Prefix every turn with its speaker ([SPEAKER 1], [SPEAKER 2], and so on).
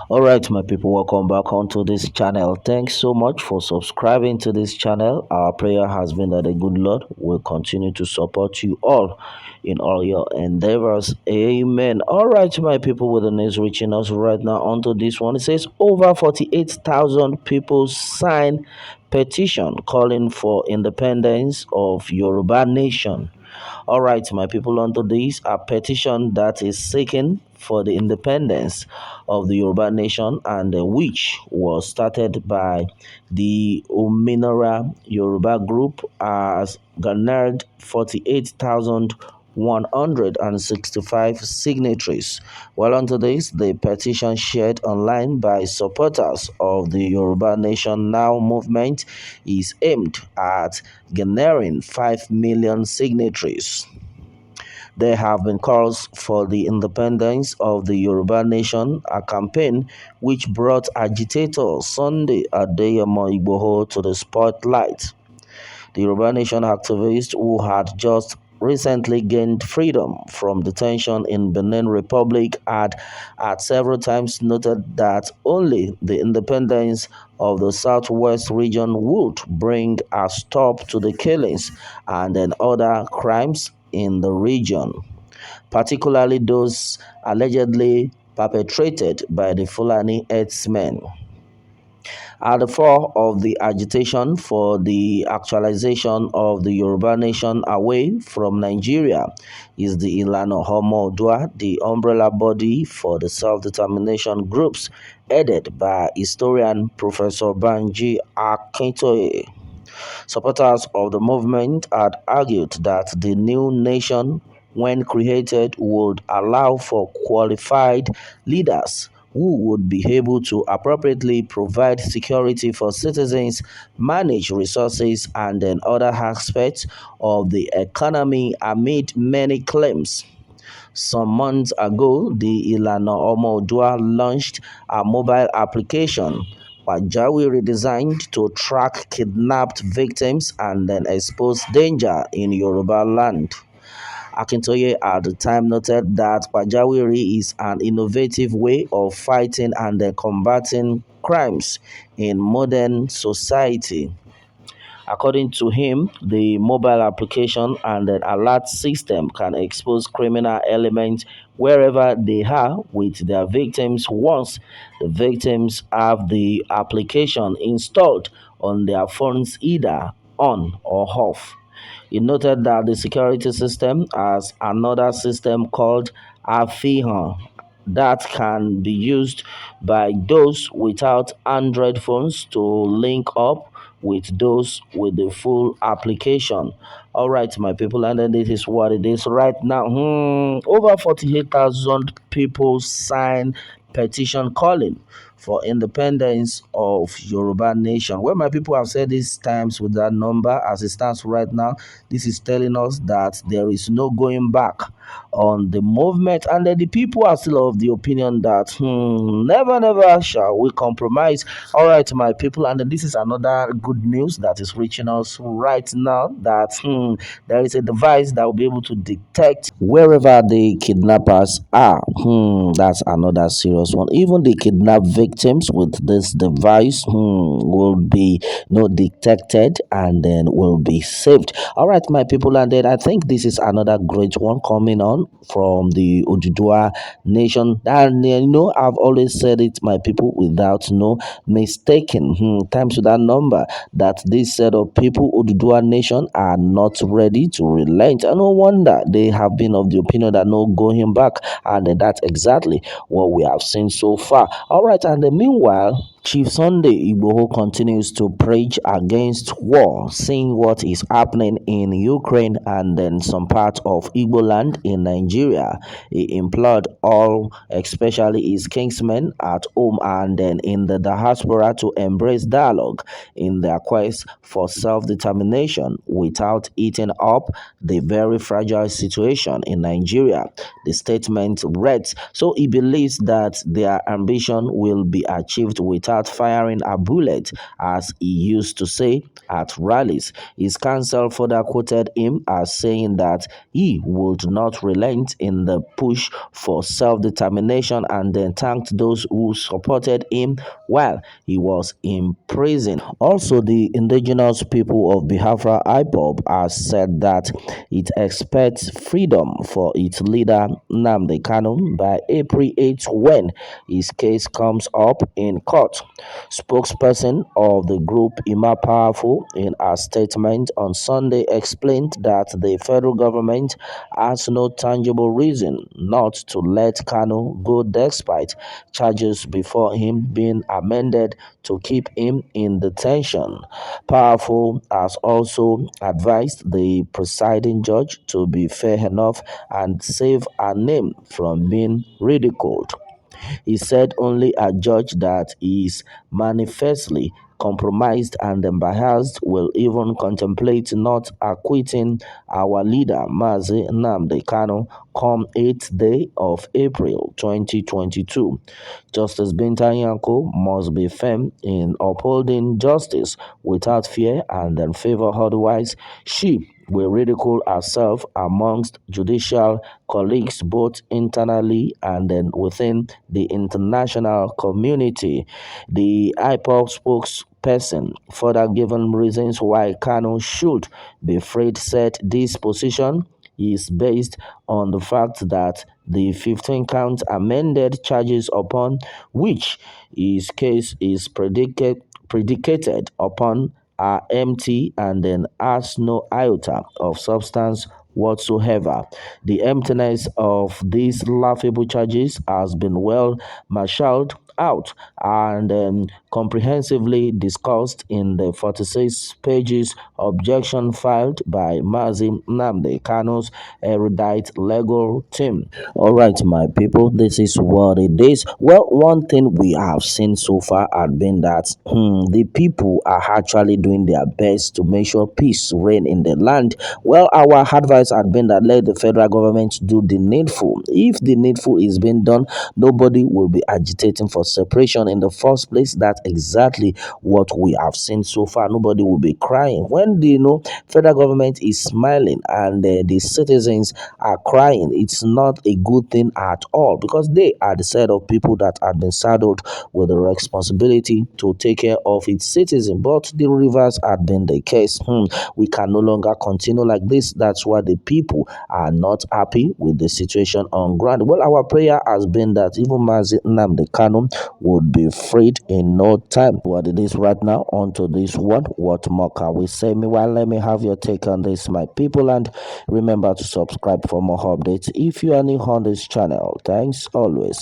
[SPEAKER 1] All right, my people, welcome back onto this channel. Thanks so much for subscribing to this channel. Our prayer has been that the good Lord will continue to support you all in all your endeavors. Amen. All right, my people, with the news reaching us right now onto this one. It says over 48,000 people sign petition calling for independence of Yoruba nation. All right, my people, onto this, a petition that is seeking for the independence of the Yoruba nation, and which was started by the Ominira Yoruba group, has garnered 48,165 signatories. Well, on this, the petition shared online by supporters of the Yoruba Nation Now movement is aimed at garnering 5 million signatories. There have been calls for the independence of the Yoruba nation, a campaign which brought agitator Sunday Adeyemo Igboho to the spotlight. The Yoruba nation activist, who had just recently gained freedom from detention in Benin Republic, had at several times noted that only the independence of the southwest region would bring a stop to the killings and then other crimes in the region, particularly those allegedly perpetrated by the Fulani herdsmen. At the fore of the agitation for the actualization of the Yoruba nation away from Nigeria is the Ilana Homo Odua, the umbrella body for the self-determination groups, headed by historian Professor Banji Akintoye. Supporters of the movement had argued that the new nation, when created, would allow for qualified leaders who would be able to appropriately provide security for citizens, manage resources, and then other aspects of the economy amid many claims. Some months ago, the Ilana Omo Odua launched a mobile application Pajawiri designed to track kidnapped victims and then expose danger in Yoruba land. Akintoye at the time noted that Pajawiri is an innovative way of fighting and combating crimes in modern society. According to him, the mobile application and the alert system can expose criminal elements wherever they are with their victims once the victims have the application installed on their phones either on or off. He noted that the security system has another system called Afihan that can be used by those without Android phones to link up with those with the full application. All right, my people, and then this is what it is right now. Over 48,000 people sign petition calling for independence of Yoruba nation. Well, my people have said these times with that number as it stands right now. This is telling us that there is no going back on the movement, and then the people are still of the opinion that never, never shall we compromise. All right, my people, and then this is another good news that is reaching us right now that there is a device that will be able to detect wherever the kidnappers are. That's another serious one. Even the kidnapped victims with this device will be detected and then will be saved. All right, my people, and then I think this is another great one coming on from the Ojibwa nation. And I've always said it, my people, without no mistaking, times to that number, that this set of people, Ojibwa nation, are not ready to relent. And no wonder they have been of the opinion that no going back, and that's exactly what we have seen so far. All right, and meanwhile, Chief Sunday Igboho continues to preach against war, seeing what is happening in Ukraine and then some parts of Igbo land in Nigeria. He implored all, especially his kinsmen at home and then in the diaspora, to embrace dialogue in their quest for self-determination without eating up the very fragile situation in Nigeria. The statement reads, so he believes that their ambition will be achieved without without firing a bullet, as he used to say at rallies. His counsel further quoted him as saying that he would not relent in the push for self-determination, and then thanked those who supported him while he was in prison. Also, the indigenous people of Biafra IPOB has said that it expects freedom for its leader Nnamdi Kanu by April 8 when his case comes up in court. Spokesperson of the group Ima Powerful in a statement on Sunday explained that the federal government has no tangible reason not to let Kanu go despite charges before him being amended to keep him in detention. Powerful has also advised the presiding judge to be fair enough and save her name from being ridiculed. He said only a judge that is manifestly compromised and biased will even contemplate not acquitting our leader, Mazi Nnamdi Kanu, come 8th day of April 2022. Justice Binta Nyako must be firm in upholding justice without fear and then favor otherwise. She will ridicule herself amongst judicial colleagues both internally and then within the international community. The IPOB spokesperson further given reasons why Kanu should be freed said this position is based on the fact that the 15 count amended charges upon which his case is predicated upon are empty and then has no iota of substance whatsoever. The emptiness of these laughable charges has been well marshaled out and comprehensively discussed in the 46 pages objection filed by Mazi Nnamdi Kanu's erudite legal team. All right, my people, this is what it is. Well, one thing we have seen so far had been that the people are actually doing their best to make sure peace reign in the land. Well, our advice had been that let the federal government do the needful. If the needful is being done, nobody will be agitating for separation in the first place. That's exactly what we have seen so far. Nobody will be crying when the federal government is smiling and the citizens are crying. It's not a good thing at all because they are the set of people that have been saddled with the responsibility to take care of its citizens. But the reverse had been the case. We can no longer continue like this. That's why the people are not happy with the situation on ground. Well, our prayer has been that even Mazi Nnamdi Kanu would be freed in no time. What it is right now onto this one. What more can we say? Meanwhile, let me have your take on this, my people, and remember to subscribe for more updates if you are new on this channel. Thanks always.